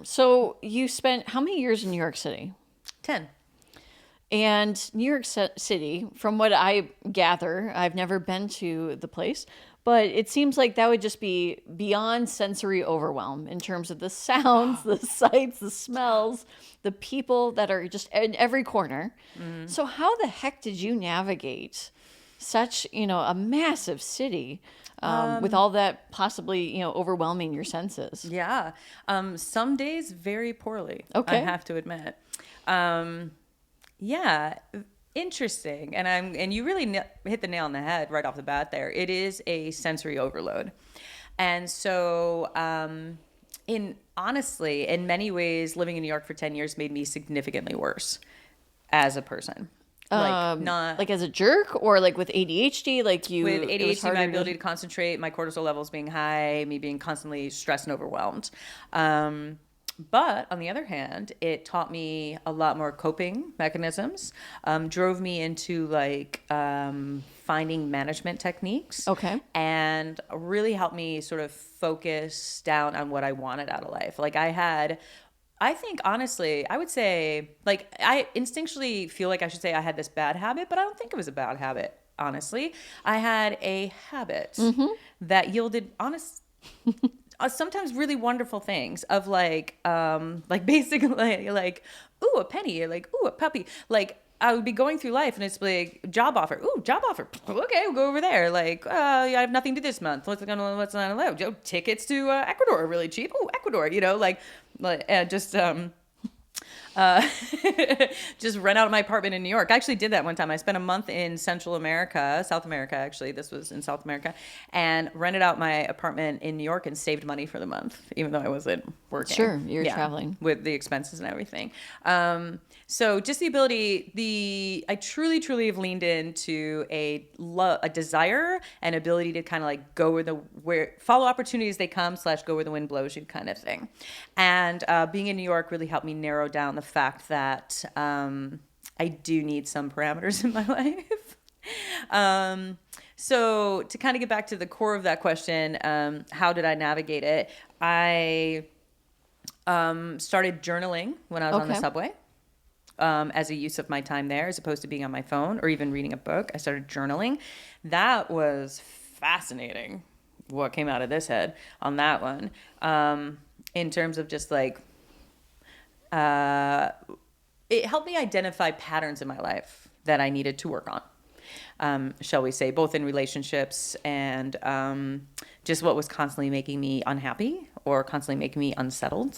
So you spent how many years in New York City? 10. And New York City, from what I gather, I've never been to the place, but it seems like that would just be beyond sensory overwhelm in terms of the sounds, the sights, the smells, the people that are just in every corner. So how the heck did you navigate such, a massive city with all that possibly, overwhelming your senses? Yeah. Some days very poorly, I Okay. have to admit. Yeah, interesting. And you really hit the nail on the head right off the bat there. It is a sensory overload. And so, honestly, in many ways, living in New York for 10 years made me significantly worse as a person. Like not Like as a jerk or like with ADHD, like with it was ADHD, my harder ability to... to concentrate, my cortisol levels being high, me being constantly stressed and overwhelmed. But on the other hand, it taught me a lot more coping mechanisms, drove me into finding management techniques. Okay. And really helped me sort of focus down on what I wanted out of life. I think honestly, I would say, I instinctually feel like I should say I had this bad habit, but I don't think it was a bad habit, honestly. I had a habit that yielded sometimes really wonderful things of basically ooh, a penny, or ooh, a puppy. I would be going through life and it's like job offer. Ooh, job offer. Okay, we'll go over there. I have nothing to do this month. What's on the low? Tickets to Ecuador are really cheap. Ooh, Ecuador. Just just rent out my apartment in New York. I actually did that one time. I spent a month in South America, actually. This was in South America, and rented out my apartment in New York and saved money for the month, even though I wasn't working. Sure, you're traveling. With the expenses and everything. So just the ability, I truly, truly have leaned into a desire and ability to kind of go follow opportunities they come / go where the wind blows you kind of thing. And being in New York really helped me narrow down the fact that I do need some parameters in my life. So to kind of get back to the core of that question, how did I navigate it? I started journaling when I was on the subway. As a use of my time there, as opposed to being on my phone or even reading a book. I started journaling. That was fascinating, what came out of this head on that one. In terms of just it helped me identify patterns in my life that I needed to work on, shall we say, both in relationships and just what was constantly making me unhappy or constantly making me unsettled.